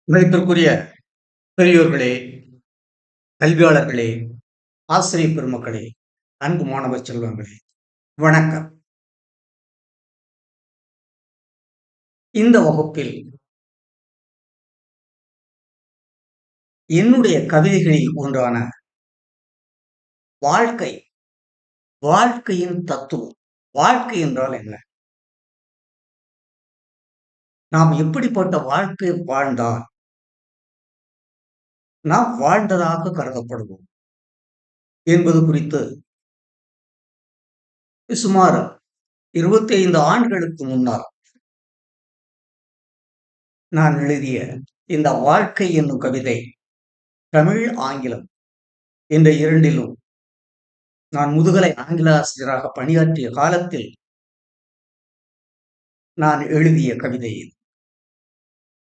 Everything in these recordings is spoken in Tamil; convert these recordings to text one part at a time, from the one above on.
மதிப்பிற்குரிய பெரியோர்களே, கல்வியாளர்களே, ஆசிரியர் பெருமக்களே, அன்பு மாணவ செல்வங்களே, வணக்கம். இந்த வகுப்பில் என்னுடைய கவிதைகளில் ஒன்றான வாழ்க்கை, வாழ்க்கையின் தத்துவம். வாழ்க்கை என்றால் என்ன? நாம் எப்படிப்பட்ட வாழ்க்கை வாழ்ந்தால் நாம் வாழ்ந்ததாக கருதப்படுவோம் என்பது குறித்து சுமார் 25 ஆண்டுகளுக்கு முன்னால் நான் எழுதிய இந்த வாழ்க்கை என்னும் கவிதை தமிழ், ஆங்கிலம் என்ற இரண்டிலும் நான் முதுகலை ஆங்கில ஆசிரியராக பணியாற்றிய காலத்தில் நான் எழுதிய கவிதை இது.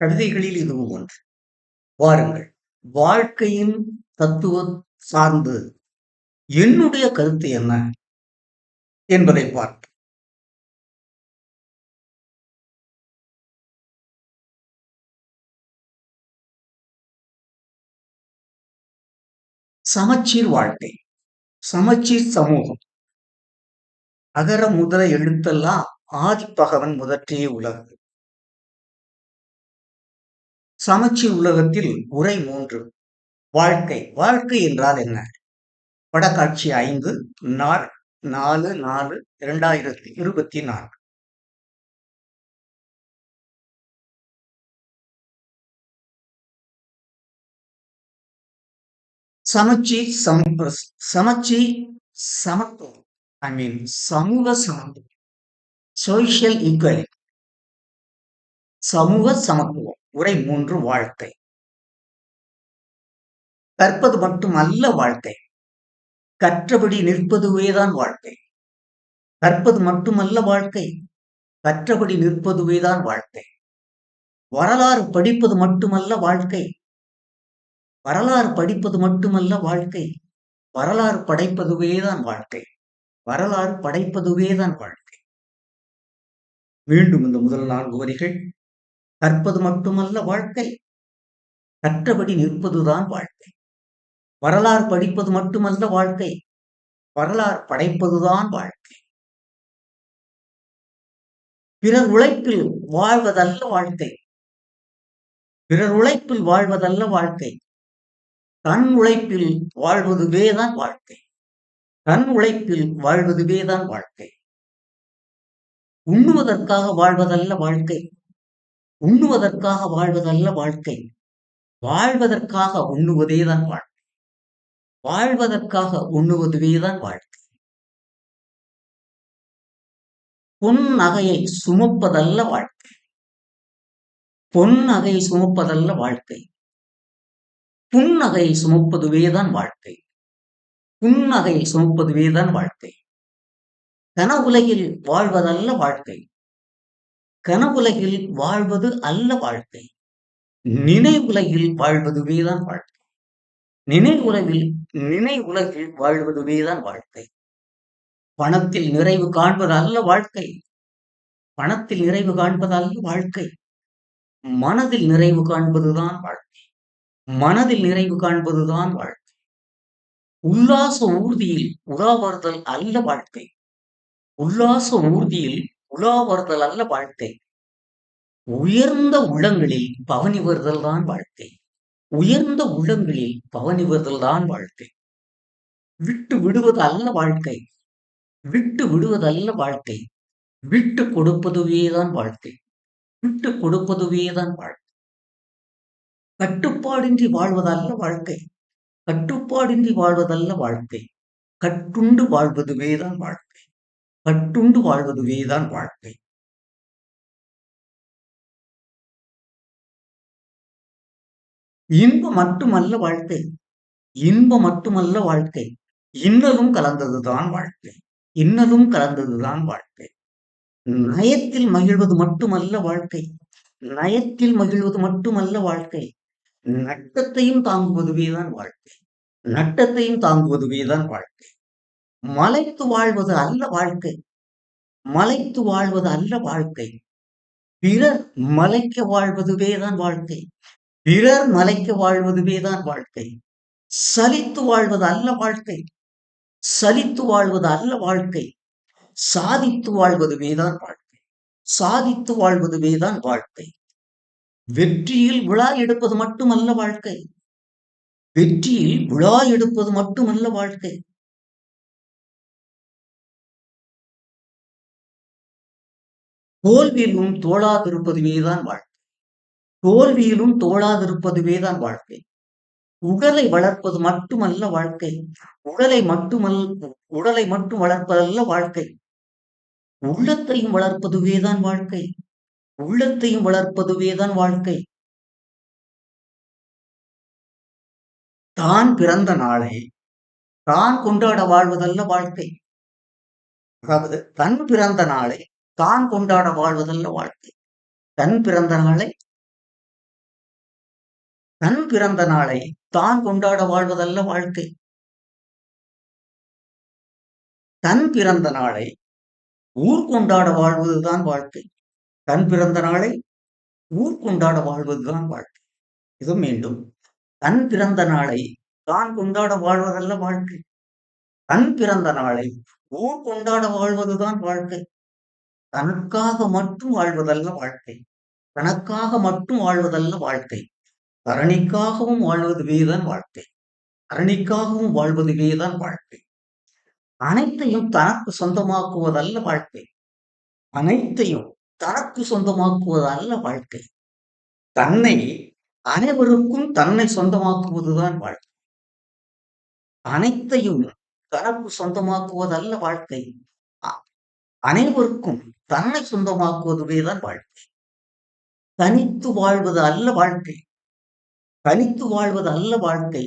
கவிதைகளில் இதுவும் ஒன்று. வாருங்கள், வாழ்க்கையின் தத்துவம் சார்ந்து என்னுடைய கருத்து என்ன என்பதை பார்ப்போம். சமச்சீர் வாழ்க்கை, சமச்சீர் சமூகம். அகர முதல எழுத்தெல்லாம் ஆதிப்பகவன் முதற்றே உலகு. சமச்சீர் உலகத்தில் உரை 3. வாழ்க்கை. வாழ்க்கை என்றால் என்ன? படக்காட்சி 5, நாள் 4/4/2024. சமச்சீர் சமத்துவம். சமூக சமத்துவம், சோசியல் ஈக்குவாலிட்டி. சமூக சமத்துவம். உரை 3. வாழ்க்கை. கற்பது மட்டும் அல்ல வாழ்க்கை, கற்றபடி நிற்பதுவேதான் வாழ்க்கை. கற்பது மட்டுமல்ல வாழ்க்கை, கற்றபடி நிற்பதுவேதான் வாழ்க்கை. வரலாறு படிப்பது மட்டுமல்ல வாழ்க்கை, வரலாறு படிப்பது மட்டுமல்ல வாழ்க்கை, வரலாறு படைப்பதுவேதான் வாழ்க்கை. வரலாறு படைப்பதுவேதான் வாழ்க்கை. மீண்டும் இந்த முதல் 4 வரிகள். கற்பது மட்டுமல்ல வாழ்க்கை, கற்றபடி நிற்பதுதான் வாழ்க்கை. வரலாறு படிப்பது மட்டுமல்ல வாழ்க்கை, வரலாறு படைப்பதுதான் வாழ்க்கை. பிறர் உழைப்பில் வாழ்வதல்ல வாழ்க்கை, பிறர் உழைப்பில் வாழ்வதல்ல வாழ்க்கை, தன் உழைப்பில் வாழ்வதுவேதான் வாழ்க்கை. தன் உழைப்பில் வாழ்வதுவேதான் வாழ்க்கை. உண்ணுவதற்காக வாழ்வதல்ல வாழ்க்கை, உண்ணுவதற்காக வாழ்வதல்ல வாழ்க்கை, வாழ்வதற்காக உண்ணுவதேதான் வாழ்க்கை. வாழ்வதற்காக உண்ணுவதுவேதான் வாழ்க்கை. பொன் நகையை சுமப்பதல்ல வாழ்க்கை, பொன் நகையை சுமப்பதல்ல வாழ்க்கை, புன்னகையை சுமப்பதுவேதான் வாழ்க்கை. புன்னகையை சுமப்பதுவேதான் வாழ்க்கை. கனவுலகில் வாழ்வதல்ல வாழ்க்கை, கனவுலகில் வாழ்வது அல்ல வாழ்க்கை, நினைவுலகில் வாழ்வதுவேதான் வாழ்க்கை. நினைவுலகில் வாழ்வதுவேதான் வாழ்க்கை. பணத்தில் நிறைவு காண்பது அல்ல வாழ்க்கை, பணத்தில் நிறைவு காண்பது அல்ல வாழ்க்கை, மனதில் நிறைவு காண்பதுதான் வாழ்க்கை. மனதில் நிறைவு காண்பதுதான் வாழ்க்கை. உல்லாச ஊர்தியில் உலாவருதல் அல்ல வாழ்க்கை, உல்லாச ஊர்தியில் உலாவருதல் அல்ல வாழ்க்கை, உயர்ந்த உள்ளங்களில் பவனி வருதல் தான் வாழ்க்கை. உயர்ந்த உள்ளங்களில் பவனி வருதல் தான் வாழ்க்கை. விட்டு விடுவது அல்ல வாழ்க்கை, விட்டு விடுவதல்ல வாழ்க்கை, விட்டு கொடுப்பதுவேதான் வாழ்க்கை. விட்டு கொடுப்பதுவேதான் வாழ்க்கை. கட்டுப்பாடின்றி வாழ்வதல்ல வாழ்க்கை, கட்டுப்பாடின்றி வாழ்வதல்ல வாழ்க்கை, கட்டுண்டு வாழ்வதுவேதான் வாழ்க்கை. கட்டுண்டு வாழ்வதுவேதான் வாழ்க்கை. இன்பம் மட்டுமல்ல வாழ்க்கை, இன்பம் மட்டுமல்ல வாழ்க்கை, இன்னலும் கலந்ததுதான் வாழ்க்கை. இன்னலும் கலந்ததுதான் வாழ்க்கை. நயத்தில் மகிழ்வது மட்டுமல்ல வாழ்க்கை, நயத்தில் மகிழ்வது மட்டுமல்ல வாழ்க்கை, நட்டத்தையும் தாங்குவதுவேதான் வாழ்க்கை. நட்டத்தையும் தாங்குவதுவேதான் வாழ்க்கை. மலைத்து வாழ்வது அல்ல வாழ்க்கை, மலைத்து வாழ்வது அல்ல வாழ்க்கை, பிறர் மலைக்க வாழ்வதுவேதான் வாழ்க்கை. பிறர் மலைக்க வாழ்வதுவேதான் வாழ்க்கை. சலித்து வாழ்வது அல்ல வாழ்க்கை. சலித்து வாழ்வது அல்ல வாழ்க்கை. சாதித்து வாழ்வதுவேதான் வாழ்க்கை. சாதித்து வாழ்வதுவேதான் வாழ்க்கை. வெற்றியில் விழா எடுப்பது மட்டுமல்ல வாழ்க்கை. வெற்றியில் விழா எடுப்பது மட்டுமல்ல வாழ்க்கை. தோல்வியிலும் தோழாதிருப்பதுவேதான் வாழ்க்கை. தோல்வியிலும் தோழாதிருப்பதுவேதான் வாழ்க்கை. உடலை வளர்ப்பது மட்டுமல்ல வாழ்க்கை. உடலை மட்டும் வளர்ப்பதல்ல வாழ்க்கை. உள்ளத்தையும் வளர்ப்பதுவேதான் வாழ்க்கை. உள்ளத்தையும் வளர்ப்பதுவேதான் வாழ்க்கை. தான் பிறந்த நாளை தான் கொண்டாட வாழ்வதல்ல வாழ்க்கை. அதாவது தன் பிறந்த நாளை தான் கொண்டாட வாழ்வதல்ல வாழ்க்கை. தன் பிறந்த நாளை தன் பிறந்த நாளை தான் கொண்டாட வாழ்வதல்ல வாழ்க்கை. தன் பிறந்த நாளை ஊர் கொண்டாட வாழ்வதுதான் வாழ்க்கை. தன் பிறந்த நாளை ஊர் கொண்டாட வாழ்வதுதான் வாழ்க்கை. இது மீண்டும் தன் பிறந்த நாளை தான் கொண்டாட வாழ்வதல்ல வாழ்க்கை. தன் பிறந்த நாளை ஊர் கொண்டாட வாழ்வதுதான் வாழ்க்கை. தனக்காக மட்டும் வாழ்வதல்ல வாழ்க்கை. தனக்காக மட்டும் வாழ்வதல்ல வாழ்க்கை. தரணிக்காகவும் வாழ்வதுவேதான் வாழ்க்கை. தரணிக்காகவும் வாழ்வதுவேதான் வாழ்க்கை. அனைத்தையும் தனக்கு சொந்தமாக்குவதல்ல வாழ்க்கை. அனைத்தையும் தனக்கு சொந்தமாக்குவதல்ல வாழ்க்கை. தன்னை அனைவருக்கும் தன்னை சொந்தமாக்குவதுதான் வாழ்க்கை. அனைத்தையும் தனக்கு சொந்தமாக்குவதல்ல வாழ்க்கை. அனைவருக்கும் தன்னை சொந்தமாக்குவதுவேதான் வாழ்க்கை. தனித்து வாழ்வது அல்ல வாழ்க்கை. தனித்து வாழ்வது அல்ல வாழ்க்கை.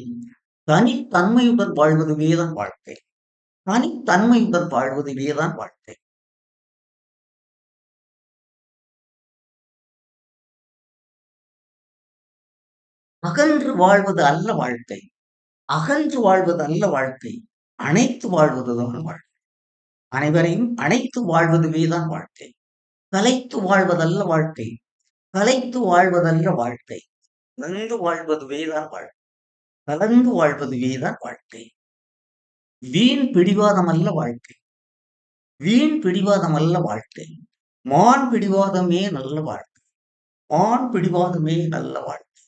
தனித்தன்மையுடன் வாழ்வதுவேதான் வாழ்க்கை. தனித்தன்மையுடன் வாழ்வதுவேதான் வாழ்க்கை. அகன்று வாழ்வது அல்ல வாழ்க்கை. அகன்று வாழ்வது அல்ல வாழ்க்கை. அனைத்து வாழ்வதுதான் வாழ்க்கை. அனைவரையும் அனைத்து வாழ்வதுவேதான் வாழ்க்கை. கலைத்து வாழ்வதல்ல வாழ்க்கை. கலைத்து வாழ்வதல்ல வாழ்க்கை. கலந்து வாழ்வதுவேதான் வாழ்க்கை. கலந்து வாழ்வதுவேதான் வாழ்க்கை. வீண் பிடிவாதம் அல்ல வாழ்க்கை. வீண் பிடிவாதம் அல்ல வாழ்க்கை. மான் பிடிவாதமே நல்ல வாழ்க்கை. மான் பிடிவாதமே நல்ல வாழ்க்கை.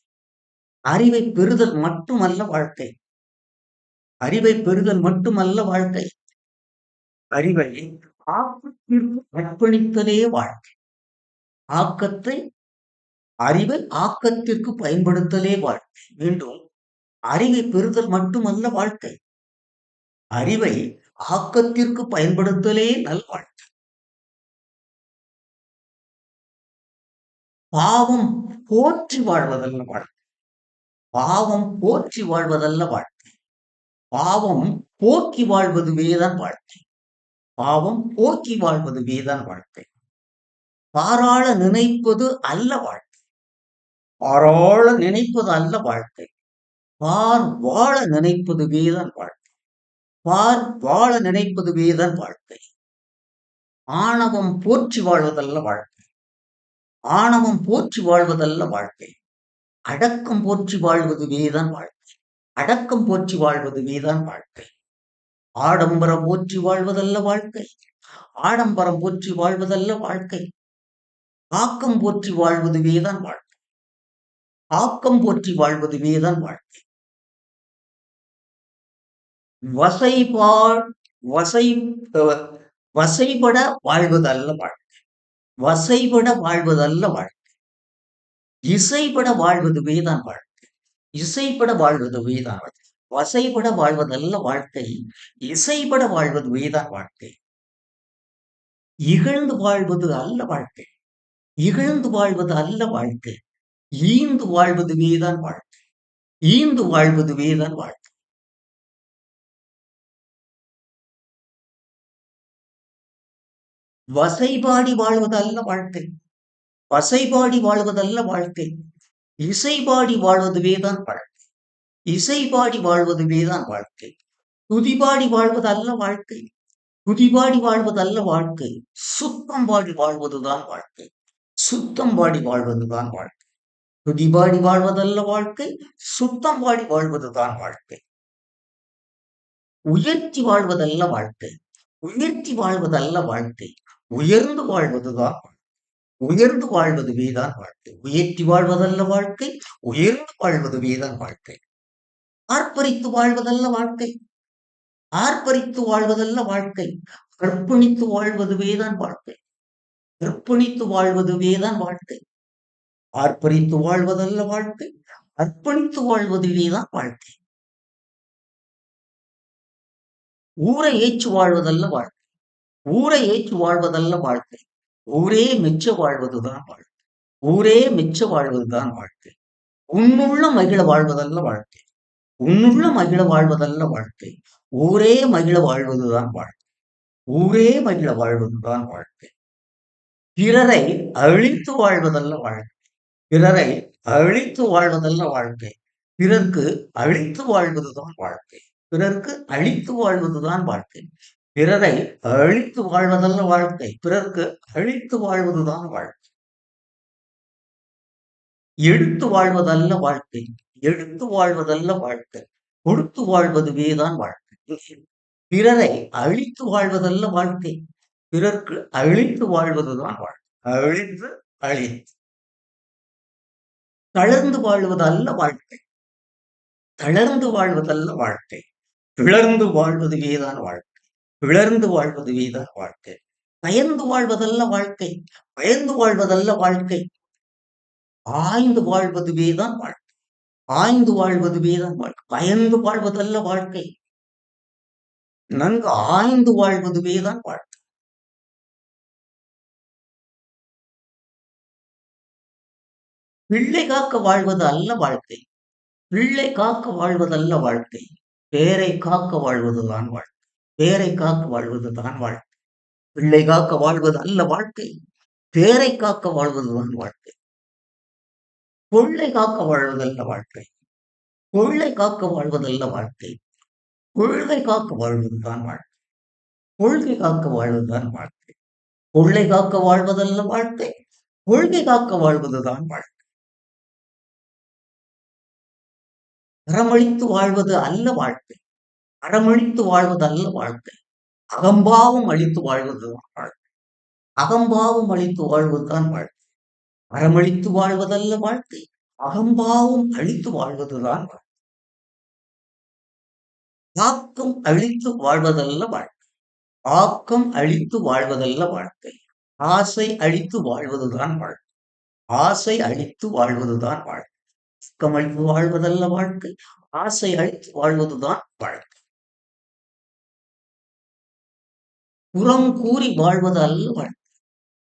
அறிவை பெறுதல் மட்டுமல்ல வாழ்க்கை. அறிவை பெறுதல் மட்டுமல்ல வாழ்க்கை. அறிவை ஆக்கத்திற்கு அர்ப்பணித்தலே வாழ்க்கை. ஆக்கத்தை அறிவை ஆக்கத்திற்கு பயன்படுத்தலே வாழ்க்கை. மீண்டும் அறிவை பெறுதல் மட்டுமல்ல வாழ்க்கை. அறிவை ஆக்கத்திற்கு பயன்படுத்தலே நல் வாழ்க்கை. பாவம் போற்றி வாழ்வதல்ல வாழ்க்கை. பாவம் போற்றி வாழ்வதல்ல வாழ்க்கை. பாவம் போக்கி வாழ்வதுவேதான் வாழ்க்கை. பாவம் போக்கி வாழ்வதுவேதான் வாழ்க்கை. பாராள நினைப்பது அல்ல வாழ்க்கை. பாராள நினைப்பது அல்ல வாழ்க்கை. பார் வாழ நினைப்பதுவேதான் வாழ்க்கை. பார் வாழ நினைப்பதுவேதான் வாழ்க்கை. ஆணவம் போற்றி வாழ்வதல்ல வாழ்க்கை. ஆணவம் போற்றி வாழ்வதல்ல வாழ்க்கை. அடக்கம் போற்றி வாழ்வதுவேதான் வாழ்க்கை. அடக்கம் போற்றி வாழ்வதுவேதான் வாழ்க்கை. ஆடம்பரம் போற்றி வாழ்வதல்ல வாழ்க்கை. ஆடம்பரம் போற்றி வாழ்வதல்ல வாழ்க்கை. ஆக்கம் போற்றி வாழ்வதுவேதான் வாழ்க்கை. ஆக்கம் போற்றி வாழ்வதுவேதான் வாழ்க்கை. வசைபால் வசை வசைபட வாழ்வதல்ல வாழ்க்கை. வசைபட வாழ்வதல்ல வாழ்க்கை. இசைபட வாழ்வதுவேதான் வாழ்க்கை. இசைபட வாழ்வதுவேதான் வாழ்க்கை. வசைபட வாழ்வதல்ல வாழ்க்கை. இசைபட வாழ்வதுவேதான் வாழ்க்கை. இகழ்ந்து வாழ்வது அல்ல வாழ்க்கை. இகழ்ந்து வாழ்வது அல்ல வாழ்க்கை. ஈந்து வாழ்வதுவேதான் வாழ்க்கை. ஈந்து வாழ்வதுவேதான் வாழ்க்கை. வசைபாடி வாழ்வதல்ல வாழ்க்கை. வசைபாடி வாழ்வதல்ல வாழ்க்கை. இசைபாடி வாழ்வதுவேதான் வாழ்க்கை. இசைபாடி வாழ்வதுவேதான் வாழ்க்கை. துதிபாடி வாழ்வது அல்ல வாழ்க்கை. துதிபாடி வாழ்வதல்ல வாழ்க்கை. சுத்தம் பாடி வாழ்வதுதான் வாழ்க்கை. சுத்தம் பாடி வாழ்வதுதான் வாழ்க்கை. துதிபாடி வாழ்வதல்ல வாழ்க்கை, சுத்தம் பாடி வாழ்வதுதான் வாழ்க்கை. உயர்த்தி வாழ்வதல்ல வாழ்க்கை, உயர்த்தி வாழ்வதல்ல வாழ்க்கை, உயர்ந்து வாழ்வதுதான் உயர்ந்து வாழ்வதுவேதான் வாழ்க்கை. உயர்த்தி வாழ்வதல்ல வாழ்க்கை, உயர்ந்து வாழ்வதுவேதான் வாழ்க்கை. ஆர்ப்பரித்து வாழ்வதல்ல வாழ்க்கை, ஆர்ப்பரித்து வாழ்வதல்ல வாழ்க்கை, அர்ப்பணித்து வாழ்வதுவேதான் வாழ்க்கை. அர்ப்பணித்து வாழ்வதுவேதான் வாழ்க்கை. ஆர்ப்பரித்து வாழ்வதல்ல வாழ்க்கை, அர்ப்பணித்து வாழ்வதுவேதான் வாழ்க்கை. ஊரை ஏற்று வாழ்வதல்ல வாழ்க்கை, ஊரை ஏற்று வாழ்வதல்ல வாழ்க்கை, ஊரே மெச்ச வாழ்வதுதான் வாழ்க்கை. ஊரே மெச்ச வாழ்வதுதான் வாழ்க்கை. உன்னுள்ள மகிழ வாழ்வதல்ல வாழ்க்கை, உன்னுள்ள மகிழ வாழ்வதல்ல வாழ்க்கை, ஊரே மகிழ வாழ்வதுதான் வாழ்க்கை. ஊரே மகிழ வாழ்வதுதான் வாழ்க்கை. பிறரை அழித்து வாழ்வதல்ல வாழ்க்கை, பிறரை அழித்து வாழ்வதல்ல வாழ்க்கை, பிறர்க்கு அழித்து வாழ்வதுதான் வாழ்க்கை. பிறர்க்கு அழித்து வாழ்வதுதான் வாழ்க்கை. பிறரை அழித்து வாழ்வதல்ல வாழ்க்கை, பிறர்க்கு அழித்து வாழ்வதுதான் வாழ்க்கை. எடுத்து வாழ்வதல்ல வாழ்க்கை, எடுத்து வாழ்வதல்ல வாழ்க்கை, கொடுத்து வாழ்வதுவேதான் வாழ்க்கை. பிறரை அழித்து வாழ்வதல்ல வாழ்க்கை, பிறர்க்கு அழித்து வாழ்வதுதான் வாழ்க்கை. அழித்து அழித்து தளர்ந்து வாழ்வது அல்ல வாழ்க்கை, தளர்ந்து வாழ்வதல்ல வாழ்க்கை, பிளர்ந்து வாழ்வதுவேதான் வாழ்க்கை. பிளர்ந்து வாழ்வதுவேதான் வாழ்க்கை. பயந்து வாழ்வதல்ல வாழ்க்கை, பயந்து வாழ்வதல்ல வாழ்க்கை, ஆய்ந்து வாழ்வதுவேதான் வாழ்க்கை. ஆய்ந்து வாழ்வதுவேதான் வாழ்க்கை. பயந்து வாழ்வதல்ல வாழ்க்கை, நன்கு ஆய்ந்து வாழ்வதுவேதான் வாழ்க்கை. பிள்ளை காக்க வாழ்வது அல்ல வாழ்க்கை, பிள்ளை காக்க வாழ்வதல்ல வாழ்க்கை, பேரை காக்க வாழ்வதுதான் வாழ்க்கை. பேரை காக்க வாழ்வதுதான் வாழ்க்கை. பிள்ளை காக்க வாழ்வது அல்ல வாழ்க்கை, பேரை காக்க வாழ்வதுதான் வாழ்க்கை. கொள்ளை காக்க வாழ்வதல்ல வாழ்க்கை, கொள்ளை காக்க வாழ்வதல்ல வாழ்க்கை, கொள்கை காக்க வாழ்வதுதான் வாழ்க்கை. கொள்கை காக்க வாழ்வதுதான் வாழ்க்கை. கொள்ளை காக்க வாழ்வதல்ல வாழ்க்கை, கொள்கை காக்க வாழ்வதுதான் வாழ்க்கை. அறமளித்து வாழ்வது அல்ல வாழ்க்கை, அறமளித்து வாழ்வது அல்ல வாழ்க்கை, அகம்பாவம் அளித்து வாழ்வதுதான் வாழ்க்கை. அகம்பாவம் அளித்து வாழ்வதுதான் வாழ்க்கை. அறமளித்து வாழ்வதல்ல வாழ்க்கை, அகம்பாவம் அளித்து வாழ்வதுதான் வாழ்க்கை. ஆக்கம் அழித்து வாழ்வதல்ல வாழ்க்கை, ஆக்கம் அழித்து வாழ்வதல்ல வாழ்க்கை, ஆசை அழித்து வாழ்வதுதான் வாழ்க்கை. ஆசை அழித்து வாழ்வதுதான் வாழ்க்கை. ஆக்கம் அழித்து வாழ்வதல்ல வாழ்க்கை, ஆசை அழித்து வாழ்வதுதான் வாழ்க்கை. புறம் கூறி வாழ்வது அல்ல வாழ்க்கை,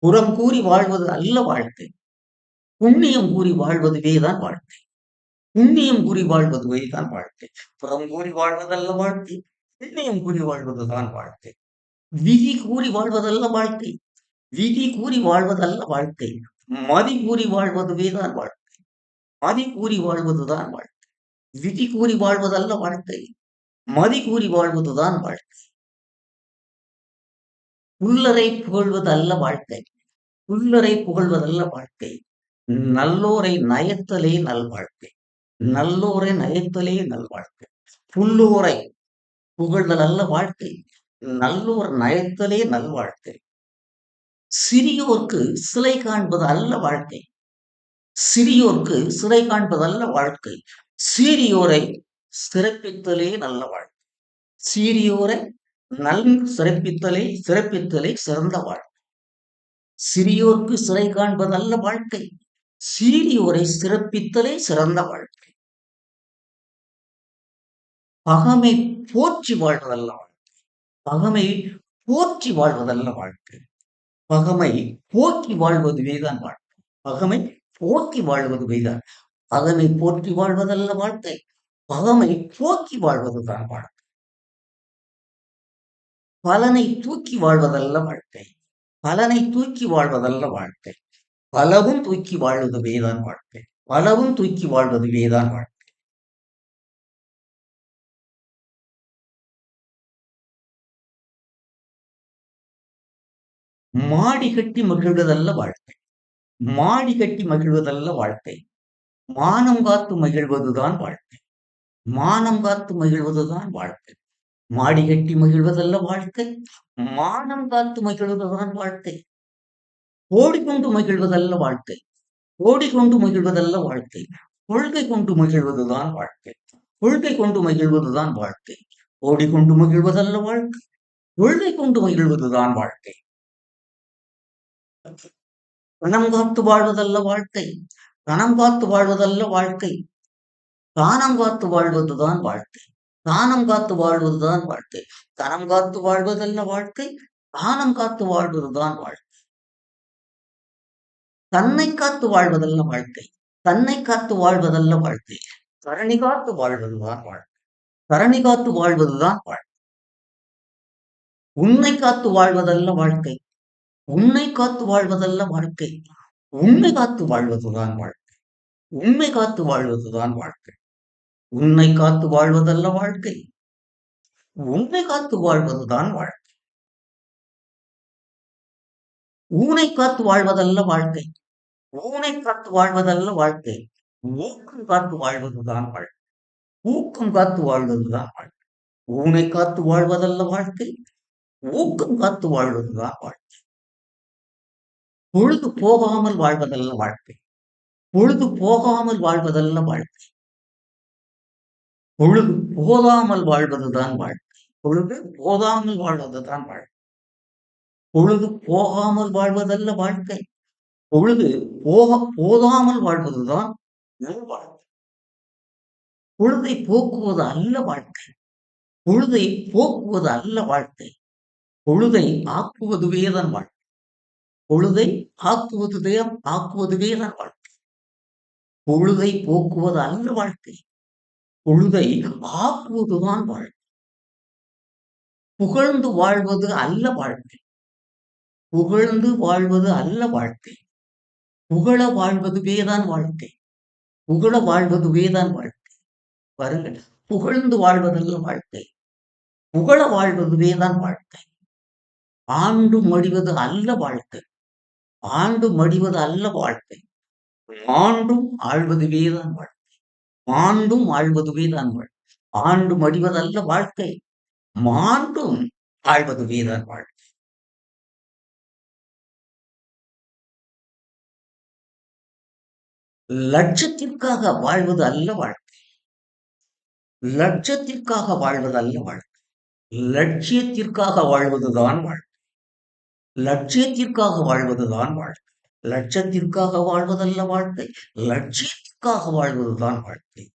புறம் கூறி வாழ்வது அல்ல வாழ்க்கை, புண்ணியம் கூறி வாழ்வதுவேதான் வாழ்க்கை. புண்ணியம் கூறி வாழ்வதுவேதான் வாழ்க்கை. புறம் கூறி வாழ்வதல்ல வாழ்க்கை, புண்ணியம் கூறி வாழ்வதுதான் வாழ்க்கை. விதி கூறி வாழ்வதல்ல வாழ்க்கை, விதி கூறி வாழ்வதல்ல வாழ்க்கை, மதி கூறி வாழ்வதுவேதான் வாழ்க்கை. மதி கூறி வாழ்வதுதான் வாழ்க்கை. விதி கூறி வாழ்வதல்ல வாழ்க்கை, மதி கூறி வாழ்வதுதான் வாழ்க்கை. புல்லரை புகழ்வதல்ல வாழ்க்கை, புல்லரை புகழ்வதல்ல வாழ்க்கை, நல்லோரை நயத்தலே நல்வாழ்க்கை. நல்லோரை நயத்தலே நல்வாழ்க்கை. புல்லோரை புகழ்தல் அல்ல வாழ்க்கை, நல்லோர் நயத்தலே நல்வாழ்க்கை. சிறியோர்க்கு சிலை காண்பது அல்ல வாழ்க்கை, சிறியோர்க்கு சிறை காண்பதல்ல வாழ்க்கை, சீரியோரை சிறப்பித்தலே நல்ல வாழ்க்கை. சீரியோரை நன்கு சிறப்பித்தலே சிறப்பித்தலே சிறந்த வாழ்க்கை. சிறியோர்க்கு சிறை காண்பதல்ல வாழ்க்கை, சீரியோரை சிறப்பித்தலே சிறந்த வாழ்க்கை. பகமை போற்றி வாழ்வதல்ல வாழ்க்கை, பகமை போற்றி வாழ்வதல்ல வாழ்க்கை, பகமை போற்றி வாழ்வதுவேதான் வாழ்க்கை. பகமை போற்றி வாழ்வதுவேதான். பகமை போற்றி வாழ்வதல்ல வாழ்க்கை, பகமை போக்கி வாழ்வதுதான் வாழ்க்கை. பலனை தூக்கி வாழ்வதல்ல வாழ்க்கை, பலனை தூக்கி வாழ்வதல்ல வாழ்க்கை, பலவும் தூக்கி வாழ்வதுவேதான் வாழ்க்கை. பலவும் தூக்கி வாழ்வதுவேதான் வாழ்க்கை. மாடி கட்டி மகிழ்வதல்ல வாழ்க்கை, மாடி கட்டி மகிழ்வதல்ல வாழ்க்கை, மானம் காத்து மகிழ்வதுதான் வாழ்க்கை. மானம் காத்து மகிழ்வதுதான் வாழ்க்கை. மாடி கட்டி மகிழ்வதல்ல வாழ்க்கை. மானம் காத்து மகிழ்வதுதான் வாழ்க்கை. ஓடிக்கொண்டு மகிழ்வதல்ல வாழ்க்கை. ஓடிக்கொண்டு மகிழ்வதல்ல வாழ்க்கை. கொள்கை கொண்டு மகிழ்வதுதான் வாழ்க்கை. கொள்கை கொண்டு மகிழ்வதுதான் வாழ்க்கை. ஓடிக்கொண்டு மகிழ்வதல்ல வாழ்க்கை. கொள்கை கொண்டு மகிழ்வதுதான் வாழ்க்கை. பணம் காத்து வாழ்வதல்ல வாழ்க்கை. பணம் காத்து வாழ்வதல்ல வாழ்க்கை. தானம் காத்து வாழ்வதுதான் வாழ்க்கை. தானம் காத்து வாழ்வதுதான் வாழ்க்கை. தனம் காத்து வாழ்வதல்ல வாழ்க்கை. தானம் காத்து வாழ்வதுதான் வாழ்க்கை. தன்னை காத்து வாழ்வதல்ல வாழ்க்கை. தன்னை காத்து வாழ்வதல்ல வாழ்க்கை. தரணி காத்து வாழ்வதுதான் வாழ்க்கை. தரணி காத்து வாழ்வதுதான் வாழ்க்கை. உன்னை காத்து வாழ்வதல்ல வாழ்க்கை. உன்னை காத்து வாழ்வதல்ல வாழ்க்கை. உண்மை காத்து வாழ்வதுதான் வாழ்க்கை. உண்மை காத்து வாழ்வதுதான் வாழ்க்கை. உன்னை காத்து வாழ்வதல்ல வாழ்க்கை. உன்னை காத்து வாழ்வதுதான் வாழ்க்கை. ஊனை காத்து வாழ்வதல்ல வாழ்க்கை. ஊனை காத்து வாழ்வதல்ல வாழ்க்கை. ஊக்கம் காத்து வாழ்வதுதான் வாழ்க்கை. ஊக்கம் காத்து வாழ்வதுதான் வாழ்க்கை. ஊனை காத்து வாழ்வதல்ல வாழ்க்கை. ஊக்கம் காத்து வாழ்வதுதான் வாழ்க்கை. பொழுது போகாமல் வாழ்வதல்ல வாழ்க்கை. பொழுது போகாமல் வாழ்வதல்ல வாழ்க்கை. பொழுது போதாமல் வாழ்வதுதான் வாழ்க்கை. பொழுது போதாமல் வாழ்வதுதான் வாழ்க்கை. பொழுது போகாமல் வாழ்வதல்ல வாழ்க்கை. பொழுது போதாமல் வாழ்வதுதான் வாழ்க்கை. பொழுதை போக்குவது அல்ல வாழ்க்கை. பொழுதை போக்குவது அல்ல வாழ்க்கை. பொழுதை ஆக்குவதுவேதான் வாழ்க்கை. பொழுதை ஆக்குவதுவேதான் வாழ்க்கை. பொழுதை போக்குவது அல்ல வாழ்க்கை. பொழுதை ஆக்குவதுதான் வாழ்க்கை. புகழ்ந்து வாழ்வது அல்ல வாழ்க்கை. புகழ்ந்து வாழ்வது அல்ல வாழ்க்கை. புகழ வாழ்வதுவேதான் வாழ்க்கை. புகழ வாழ்வதுவேதான் வாழ்க்கை. பாருங்கள், புகழ்ந்து வாழ்வதல்ல வாழ்க்கை. புகழ வாழ்வதுவேதான் வாழ்க்கை. ஆண்டு மடிவது அல்ல வாழ்க்கை. ஆண்டு மடிவது அல்ல வாழ்க்கை. ஆண்டும் ஆழ்வதுவேதான் வாழ்க்கை. ஆண்டும் ஆழ்வதுவேதான் வாழ்க்கை. ஆண்டு மடிவதல்ல வாழ்க்கை. மாண்டும் ஆழ்வதுவேதான் வாழ்க்கை. லட்சத்திற்காக வாழ்வது அல்ல வாழ்க்கை. லட்சத்திற்காக வாழ்வது அல்ல வாழ்க்கை. லட்சியத்திற்காக வாழ்வதுதான் வாழ்க்கை. லட்சியத்திற்காக வாழ்வதுதான் வாழ்க்கை. லட்சத்திற்காக வாழ்வதல்ல வாழ்க்கை. லட்சியத்திற்காக வாழ்வதுதான் வாழ்க்கை.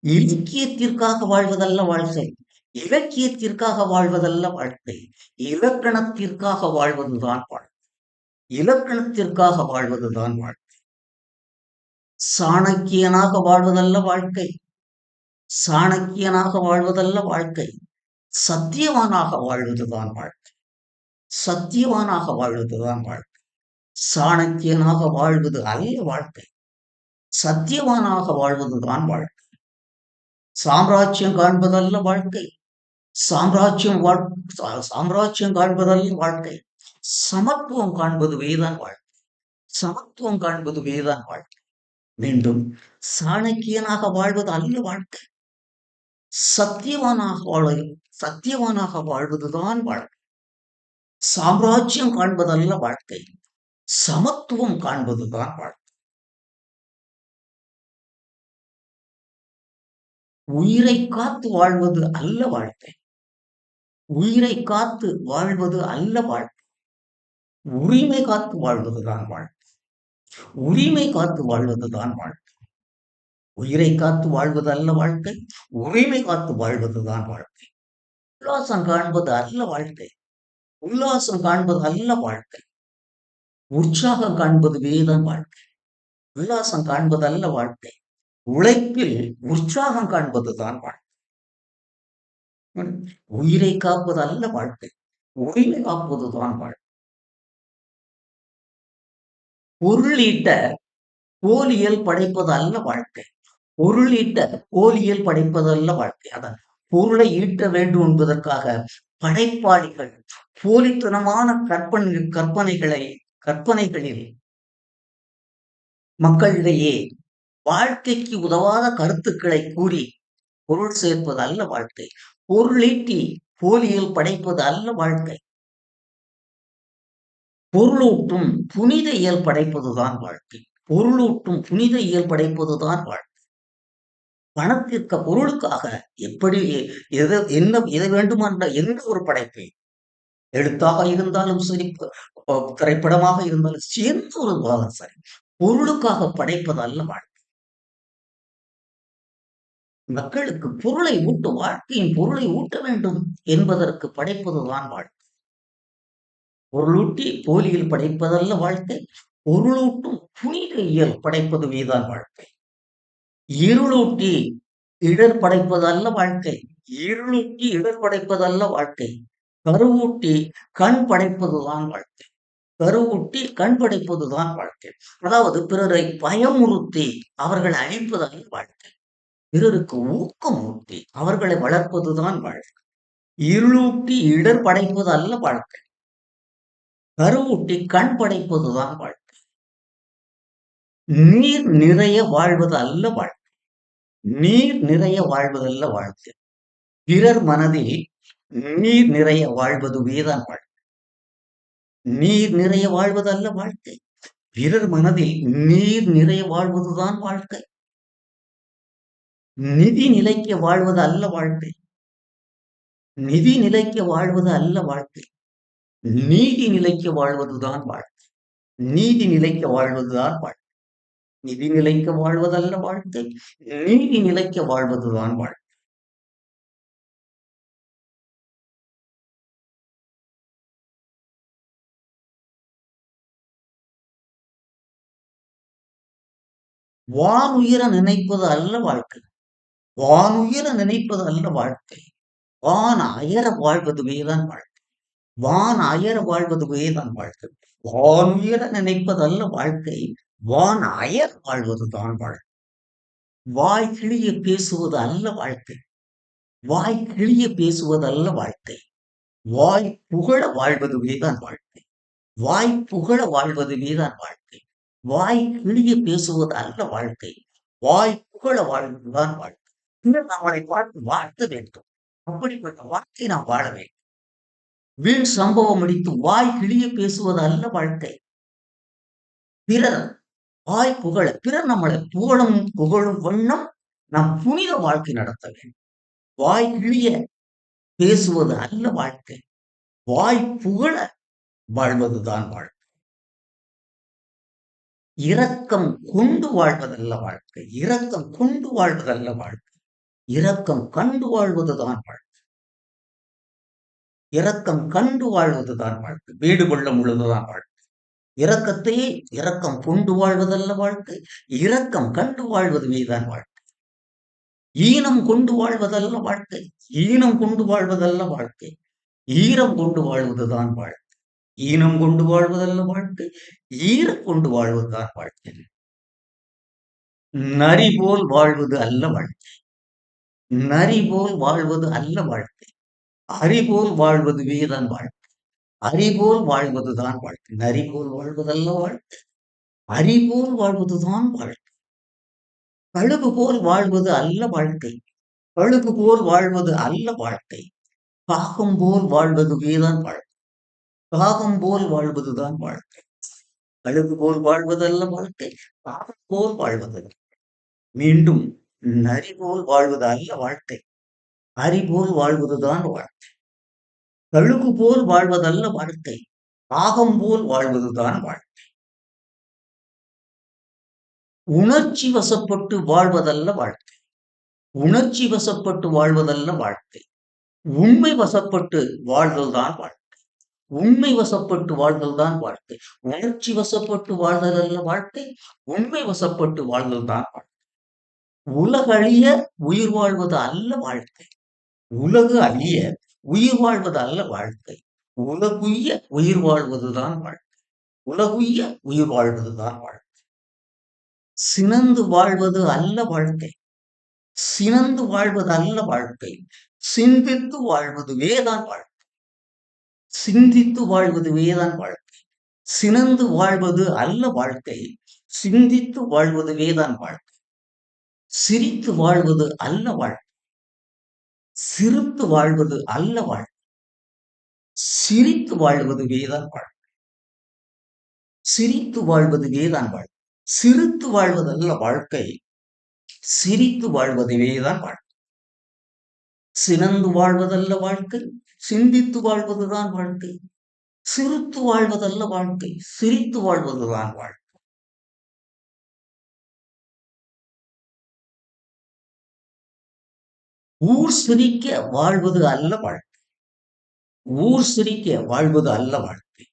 இலக்கியத்திற்காக வாழ்வதல்ல வாழ்க்கை. இலக்கியத்திற்காக வாழ்வதல்ல வாழ்க்கை. இலக்கணத்திற்காக வாழ்வதுதான் வாழ்க்கை. இலக்கணத்திற்காக வாழ்வதுதான் வாழ்க்கை. சாணக்கியனாக வாழ்வதல்ல வாழ்க்கை. சாணக்கியனாக வாழ்வதல்ல வாழ்க்கை. சத்தியவானாக வாழ்வதுதான் வாழ்க்கை. சத்தியவானாக வாழ்வதுதான் வாழ்க்கை. சாணக்கியனாக வாழ்வது அல்ல வாழ்க்கை. சத்தியவானாக வாழ்வதுதான் வாழ்க்கை. சாம்ராஜ்யம் காண்பதல்ல வாழ்க்கை. சாம்ராஜ்யம் காண்பதல்ல வாழ்க்கை. சமத்துவம் காண்பதுவேதான் வாழ்க்கை. சமத்துவம் காண்பதுவேதான் வாழ்க்கை. மீண்டும், சாணக்கியனாக வாழ்வது அல்ல வாழ்க்கை. சத்தியவானாக வாழ்வதுதான் வாழ்க்கை. சாம்ராஜ்யம் காண்பதல்ல வாழ்க்கை. சமத்துவம் காண்பதுதான் வாழ்க்கை. உயிரை காத்து வாழ்வது அல்ல வாழ்க்கை. உயிரை காத்து வாழ்வது அல்ல வாழ்க்கை. உரிமை காத்து வாழ்வதுதான் வாழ்க்கை. உரிமை காத்து வாழ்வதுதான் வாழ்க்கை. உயிரை காத்து வாழ்வது அல்ல வாழ்க்கை. உரிமை காத்து வாழ்வதுதான் வாழ்க்கை. உல்லாசம் காண்பது அல்ல வாழ்க்கை. உல்லாசம் காண்பது அல்ல வாழ்க்கை. உற்சாகம் காண்பது வேதான் வாழ்க்கை. உல்லாசம் காண்பது அல்ல வாழ்க்கை. உழைப்பில் உற்சாகம் காண்பதுதான் வாழ்க்கை. உயிரை காப்பது அல்ல வாழ்க்கை. உரிமை காப்பதுதான் வாழ்க்கை. பொருளீட்ட போலியல் படைப்பது அல்ல வாழ்க்கை. பொருளீட்ட போலியல் படைப்பது அல்ல வாழ்க்கை. அதான், பொருளை ஈட்ட வேண்டும் என்பதற்காக படைப்பாளிகள் போலித்தனமான கற்பனைகளில் மக்களிடையே வாழ்க்கைக்கு உதவாத கருத்துக்களை கூறி பொருள் சேர்ப்பது அல்ல வாழ்க்கை. பொருளீட்டி போலியல் படைப்பது அல்ல வாழ்க்கை. பொருளூட்டும் புனித இயல் படைப்பதுதான் வாழ்க்கை. பொருளூட்டும் புனித இயல் படைப்பதுதான் வாழ்க்கை. பணத்திற்கு பொருளுக்காக எப்படி எதை வேண்டுமென்ற எந்த ஒரு படைப்பை எழுத்தாக இருந்தாலும் சரி, திரைப்படமாக இருந்தாலும் சேர்ந்த ஒரு வாதம் சரி, பொருளுக்காக படைப்பது அல்ல வாழ்க்கை. மக்களுக்கு பொருளை ஊட்ட, வாழ்க்கையின் பொருளை ஊட்ட வேண்டும் என்பதற்கு படைப்பதுதான் வாழ்க்கை. பொருளூட்டி போலியில் படைப்பதல்ல வாழ்க்கை. பொருளூட்டும் புனித இயல் படைப்பதுவேதான் வாழ்க்கை. இருளூட்டி இடர் படைப்பதல்ல வாழ்க்கை. இருளூட்டி இடர் படைப்பதல்ல வாழ்க்கை. கருவூட்டி கண் படைப்பதுதான் வாழ்க்கை. கருவூட்டி கண் படைப்பதுதான் வாழ்க்கை. அதாவது பிறரை பயமுறுத்தி அவர்களை அழிப்பதல்ல வாழ்க்கை. பிறருக்கு ஊக்கமூட்டி அவர்களை வளர்ப்பதுதான் வாழ்க்கை. இருளூட்டி இடர் படைப்பது அல்ல வாழ்க்கை. கருவூட்டி கண் படைப்பதுதான் வாழ்க்கை. நீர் நிறைய வாழ்வது அல்ல வாழ்க்கை. நீர் நிறைய வாழ்வதல்ல வாழ்க்கை. பிறர் மனதில் நீர் நிறைய வாழ்வதுவேதான் வாழ்க்கை. நீர் நிறைய வாழ்வதல்ல வாழ்க்கை. பிறர் மனதில் நீர் நிறைய வாழ்வதுதான் வாழ்க்கை. நிதி நிலைக்க வாழ்வது அல்ல வாழ்க்கை. நிதி நிலைக்க வாழ்வது அல்ல வாழ்க்கை. நீதி நிலைக்க வாழ்வதுதான் வாழ்க்கை. நீதி நிலைக்க வாழ்வதுதான் வாழ்க்கை. நிதி நிலைக்க வாழ்வதல்ல வாழ்க்கை. நீதி நிலைக்க வாழ்வதுதான் வாழ்க்கை. வானுயர நினைப்பது அல்ல வாழ்க்கை. வானுயர நினைப்பது அல்ல வாழ்க்கை. வான் அயர வாழ்வதுவேதான் வாழ்க்கை. வான் அயர வாழ்வதுவேதான் வாழ்க்கை. வானுயர நினைப்பதல்ல வாழ்க்கை. வான் அயர் வாழ்வதுதான் வாழ்க்கை. வாய் கிளிய பேசுவது அல்ல வாழ்க்கை. வாய் கிளிய பேசுவது அல்ல வாழ்க்கை. வாய் புகழ வாழ்வதுவேதான் வாழ்க்கை. வாய் புகழ வாழ்வதுவேதான் வாழ்க்கை. வாய் கிளிய பேசுவது அல்ல வாழ்க்கை. வாய் புகழ வாழ்வதுதான் வாழ்க்கை. நம்மளை பார்த்து வாழ்த்த வேண்டும். அப்படிப்பட்ட வாழ்க்கை நாம் வாழ வேண்டும். வீண் சம்பவம் அடித்து வாய் கிளிய பேசுவது அல்ல வாழ்க்கை. பிறர் வாய் புகழ, பிறர் நம்மளை புகழும் வண்ணம் நாம் புனித வாழ்க்கை நடத்த வேண்டும். வாய் கிளிய பேசுவது அல்ல வாழ்க்கை. வாய் புகழ வாழ்வதுதான் வாழ்க்கை. இரக்கம் கொண்டு வாழ்வதல்ல வாழ்க்கை. இரக்கம் கொண்டு வாழ்வதல்ல வாழ்க்கை. இரக்கம் கண்டு வாழ்வதுதான் வாழ்க்கை. இரக்கம் கண்டு வாழ்வதுதான் வாழ்க்கை. வீடு கொள்ளும் பொழுதுதான் வாழ்க்கை. இரக்கத்தையே இரக்கம் கொண்டு வாழ்வதல்ல வாழ்க்கை. இரக்கம் கண்டு வாழ்வதுவேதான் வாழ்க்கை. ஈனம் கொண்டு வாழ்வதல்ல வாழ்க்கை. ஈனம் கொண்டு வாழ்வதல்ல வாழ்க்கை. ஈரம் கொண்டு வாழ்வதுதான் வாழ்க்கை. ஈனம் கொண்டு வாழ்வதல்ல வாழ்க்கை. ஈரம் கொண்டு வாழ்வதுதான் வாழ்க்கை. நரி போல் வாழ்வது அல்ல வாழ்க்கை. நரி போல் வாழ்வது அல்ல வாழ்க்கை. அறிபோல் வாழ்வதுவேதான் வாழ்க்கை. அறிபோல் வாழ்வதுதான் வாழ்க்கை. நரி போல் வாழ்வதல்ல வாழ்க்கை. அறிபோல் வாழ்வதுதான் வாழ்க்கை. கழுகு போல் வாழ்வது அல்ல வாழ்க்கை. கழுகு போல் வாழ்வது அல்ல வாழ்க்கை. காகம் போல் வாழ்வதுவேதான் வாழ்க்கை. காகம் போல் வாழ்வதுதான் வாழ்க்கை. கழுகு போல் வாழ்வதல்ல வாழ்க்கை. காகம் போல் வாழ்வதல்ல. மீண்டும் நரி போல் வாழ்வது அல்ல வாழ்க்கை. அரி போல் வாழ்வதுதான் வாழ்க்கை. கழுகு போல் வாழ்வதல்ல வாழ்க்கை. காகம் போல் வாழ்வதுதான் வாழ்க்கை. உணர்ச்சி வசப்பட்டு வாழ்வதல்ல வாழ்க்கை. உணர்ச்சி வசப்பட்டு வாழ்வதல்ல வாழ்க்கை. உண்மை வசப்பட்டு வாழ்தல்தான் வாழ்க்கை. உண்மை வசப்பட்டு வாழ்தல்தான் வாழ்க்கை. உணர்ச்சி வசப்பட்டு வாழ்தல் அல்ல வாழ்க்கை. உண்மை வசப்பட்டு வாழ்தல்தான் வாழ்க்கை. உலகழிய உயிர் வாழ்வது அல்ல வாழ்க்கை. உலகு அழிய உயிர் வாழ்வது அல்ல வாழ்க்கை. உலகுய்ய உயிர் வாழ்வதுதான் வாழ்க்கை. உலகுய்ய உயிர் வாழ்வதுதான் வாழ்க்கை. சினந்து வாழ்வது அல்ல வாழ்க்கை. சினந்து வாழ்வது அல்ல வாழ்க்கை. சிந்தித்து வாழ்வதுவேதான் வாழ்க்கை. சிந்தித்து வாழ்வதுவேதான் வாழ்க்கை. சினந்து வாழ்வது அல்ல வாழ்க்கை. சிந்தித்து வாழ்வதுவேதான் வாழ்க்கை. சிரித்து வாழ்வது அல்ல வாழ்க்கை. சிரித்து வாழ்வது அல்ல வாழ்க்கை. சிரித்து வாழ்வதுவேதான் வாழ்க்கை. சிரித்து வாழ்வதுவேதான் வாழ்க்கை. சிரித்து வாழ்வதல்ல வாழ்க்கை. சிரித்து வாழ்வதுவேதான் வாழ்க்கை. சினந்து வாழ்வதல்ல வாழ்க்கை. சிந்தித்து வாழ்வதுதான் வாழ்க்கை. சிரித்து வாழ்வதல்ல வாழ்க்கை. சிரித்து வாழ்வதுதான் வாழ்க்கை. ஊர் சிரிக்க வாழ்வது அல்ல வாழ்க்கை. ஊர் சிரிக்க வாழ்வது அல்ல வாழ்க்கை.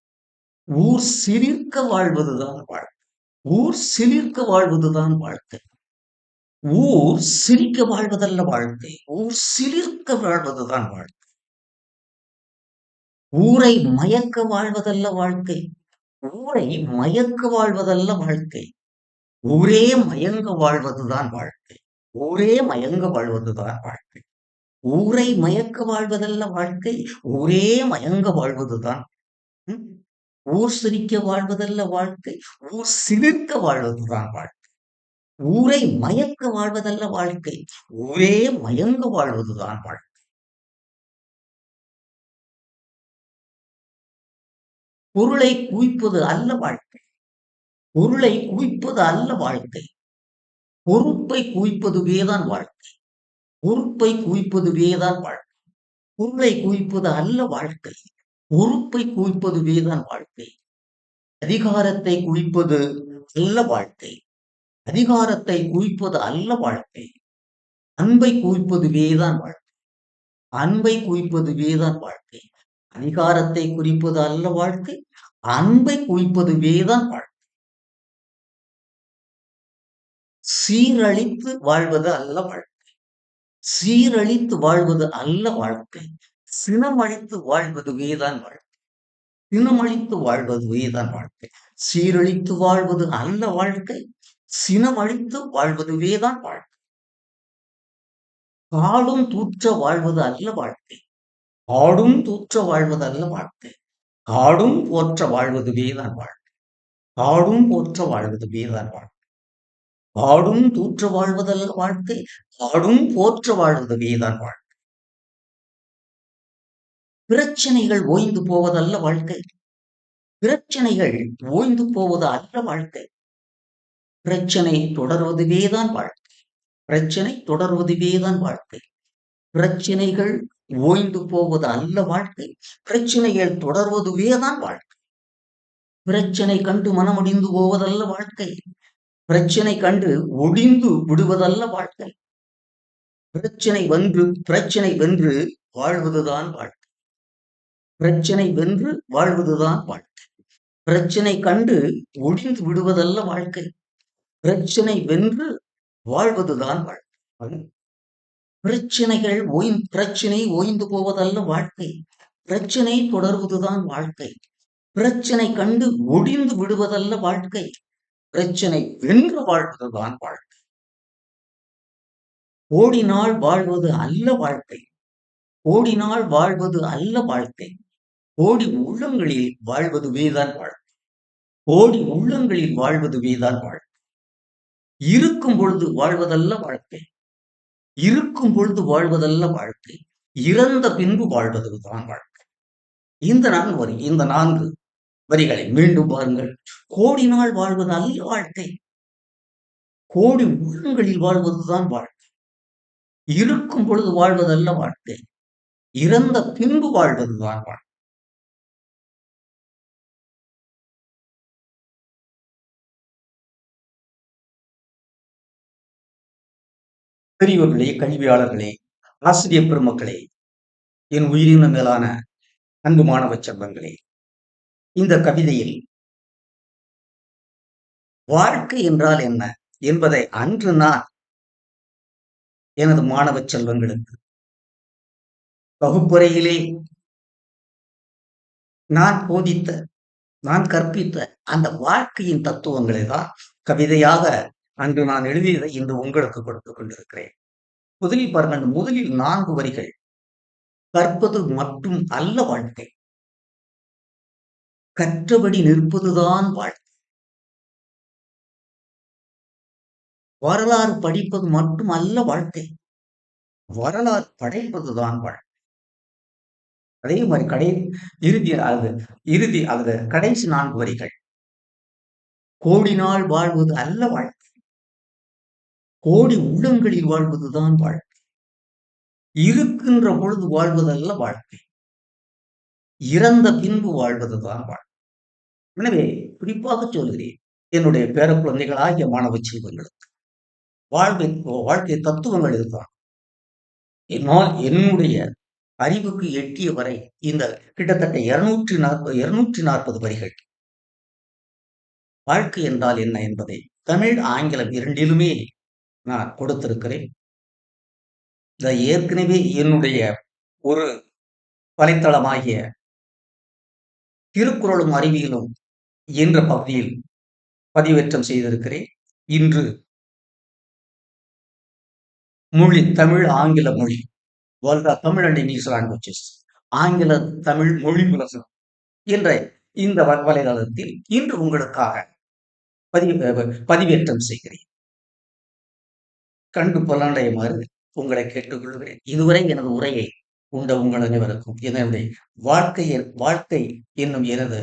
ஊர் சிலிர்க்க வாழ்வதுதான் வாழ்க்கை. ஊர் சிலிர்க்க வாழ்வதுதான் வாழ்க்கை. ஊர் சிரிக்க வாழ்வதல்ல வாழ்க்கை. ஊர் சிலிர்க்க வாழ்வதுதான் வாழ்க்கை. ஊரை மயக்க வாழ்வதல்ல வாழ்க்கை. ஊரை மயக்க வாழ்வதல்ல வாழ்க்கை. ஊரே மயங்க வாழ்வதுதான் வாழ்க்கை. ஊரே மயங்க வாழ்வதுதான் வாழ்க்கை. ஊரை மயக்க வாழ்வதல்ல வாழ்க்கை. ஊரே மயங்க வாழ்வதுதான். ம்? ஊர் சிரிக்க வாழ்வதல்ல வாழ்க்கை. ஊர் சிலிர்க்க வாழ்வதுதான் வாழ்க்கை. ஊரை மயக்க வாழ்வதல்ல வாழ்க்கை. ஊரே மயங்க வாழ்வதுதான் வாழ்க்கை. பொருளை குவிப்பது அல்ல வாழ்க்கை. பொருளை குவிப்பது அல்ல வாழ்க்கை. பொறுப்பை குவிப்பதுவேதான் வாழ்க்கை. பொறுப்பை குவிப்பதுவேதான் வாழ்க்கை. பொருளை குவிப்பது அல்ல வாழ்க்கை. பொறுப்பை குவிப்பதுவேதான் வாழ்க்கை. அதிகாரத்தை குவிப்பது அல்ல வாழ்க்கை. அதிகாரத்தை குவிப்பது அல்ல வாழ்க்கை. அன்பை குவிப்பதுவேதான் வாழ்க்கை. அன்பை குவிப்பதுவேதான் வாழ்க்கை. அதிகாரத்தை குறிப்பது அல்ல வாழ்க்கை. அன்பை குவிப்பதுவேதான் வாழ்க்கை. சீரழித்து வாழ்வது அல்ல வாழ்க்கை. சீரழித்து வாழ்வது அல்ல வாழ்க்கை. சினமழித்து வாழ்வதுவேதான் வாழ்க்கை. சினமழித்து வாழ்வதுவேதான் வாழ்க்கை. சீரழித்து வாழ்வது அல்ல வாழ்க்கை. சினமழித்து வாழ்வதுவேதான் வாழ்க்கை. காடும் தூற்ற வாழ்வது அல்ல வாழ்க்கை. காடும் தூற்ற வாழ்வது அல்ல வாழ்க்கை. காடும் போற்ற வாழ்வதுவேதான் வாழ்க்கை. காடும் போற்ற வாழ்வதுவேதான் வாழ்க்கை. காடும் தூற்ற வாழ்வதல்ல வாழ்க்கை. காடும் போற்ற வாழ்வதுவேதான் வாழ்க்கை. பிரச்சனைகள் ஓய்ந்து போவதல்ல வாழ்க்கை. பிரச்சனைகள் ஓய்ந்து போவது அல்ல வாழ்க்கை. பிரச்சனை தொடர்வதுவேதான் வாழ்க்கை. பிரச்சனை தொடர்வதுவேதான் வாழ்க்கை. பிரச்சனைகள் ஓய்ந்து போவது அல்ல வாழ்க்கை. பிரச்சனைகள் தொடர்வதுவேதான் வாழ்க்கை. பிரச்சனை கண்டு மனமடிந்து போவதல்ல வாழ்க்கை. பிரச்சனை கண்டு ஒடிந்து விடுவதல்ல வாழ்க்கை. பிரச்சனை வென்று வாழ்வதுதான் வாழ்க்கை. பிரச்சனை வென்று வாழ்வதுதான் வாழ்க்கை. பிரச்சனை கண்டு ஒடிந்து விடுவதல்ல வாழ்க்கை. பிரச்சனை வென்று வாழ்வதுதான் வாழ்க்கை. பிரச்சனை ஓய்ந்து போவதல்ல வாழ்க்கை. பிரச்சனை தொடர்வதுதான் வாழ்க்கை. பிரச்சனை கண்டு ஒடிந்து விடுவதல்ல வாழ்க்கை. பிரச்சனை வென்று வாழ்வதுதான் வாழ்க்கை. ஓடினால் வாழ்வது அல்ல வாழ்க்கை. ஓடினால் வாழ்வது அல்ல வாழ்க்கை. கோடி உள்ளங்களில் வாழ்வதுவேதான் வாழ்க்கை. கோடி உள்ளங்களில் வாழ்வதுவேதான் வாழ்க்கை. இருக்கும் பொழுது வாழ்வதல்ல வாழ்க்கை. இருக்கும் பொழுது வாழ்வதல்ல வாழ்க்கை. இறந்த பின்பு வாழ்வதுதான் வாழ்க்கை. இந்த 4 வரிகளை மீண்டும் பாருங்கள். கோடி நாள் வாழ்வது அல்ல வாழ்க்கை. கோடி உள்ளங்களில் வாழ்வதுதான் வாழ்க்கை. இருக்கும் பொழுது வாழ்வதல்ல வாழ்க்கை. இறந்த பின்பு வாழ்வதுதான் வாழ்க்கை. பெரியவர்களே, கல்வியாளர்களே, ஆசிரியர் பெருமக்களே, என் உயிரின மேலான அன்பு மாணவ செல்வங்களே, இந்த கவிதையில் வாழ்க்கை என்றால் என்ன என்பதை அன்று நான் எனது மாணவ செல்வங்களுக்கு வகுப்பறையிலே நான் கற்பித்த அந்த வாழ்க்கையின் தத்துவங்களை தான் கவிதையாக அன்று நான் எழுதியதை இன்று உங்களுக்கு கொடுத்துக் கொண்டிருக்கிறேன். முதலில் பாருங்கள், முதலில் 4 வரிகள். கற்பது மட்டும் அல்ல வாழ்க்கை. கற்றபடி நிற்பதுதான் வாழ்க்கை. வரலாறு படிப்பது மட்டுமல்ல வாழ்க்கை. வரலாறு படைப்பதுதான் வாழ்க்கை. அதே மாரி இறுதி அல்லது கடைசி 4 வரிகள். கோடி நாள் வாழ்வது அல்ல வாழ்க்கை. கோடி உள்ளங்களில் வாழ்வதுதான் வாழ்க்கை. இருக்கின்ற பொழுது வாழ்வதல்ல வாழ்க்கை. இறந்த பின்பு வாழ்வதுதான் வாழ்க்கை. எனவே குறிப்பாகச் சொல்கிறேன், என்னுடைய பேரக்குழந்தைகளாகிய மாணவ செல்வங்களுக்கு வாழ்வை வாழ்க்கை தத்துவங்கள் இதுதான். என்னுடைய அறிவுக்கு எட்டிய வரை இந்த கிட்டத்தட்ட 240 வரிகள் வாழ்க்கை என்றால் என்ன என்பதை தமிழ், ஆங்கிலம் 2லுமே நான் கொடுத்திருக்கிறேன். இதை ஏற்கனவே என்னுடைய ஒரு வலைத்தளமாகிய திருக்குறளும் அறிவியலும் என்ற பகுதியில் பதிவேற்றம் செய்திருக்கிறேன். இன்று மொழி தமிழ், ஆங்கில மொழி தமிழ் அண்ட் இங்கிலீஷ் லாங்குவேஜஸ் ஆங்கில தமிழ் மொழி உலகம் என்ற இந்த வலைதளத்தில் இன்று உங்களுக்காக பதிவேற்றம் செய்கிறேன். கண்டு பலனடையுமாறு உங்களை கேட்டுக்கொள்கிறேன். இதுவரை எனது உரையை உங்கள் அனைவருக்கும் என்னுடைய வாழ்க்கை என்னும் எனது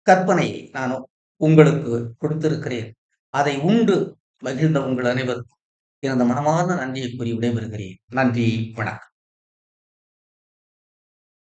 கற்பனையை நான் உங்களுக்கு கொடுத்திருக்கிறேன். அதை உண்டு மகிழ்ந்த உங்கள் அனைவருக்கும் எனது மனமார்ந்த நன்றியை கூறி விடைபெறுகிறேன். நன்றி, வணக்கம்.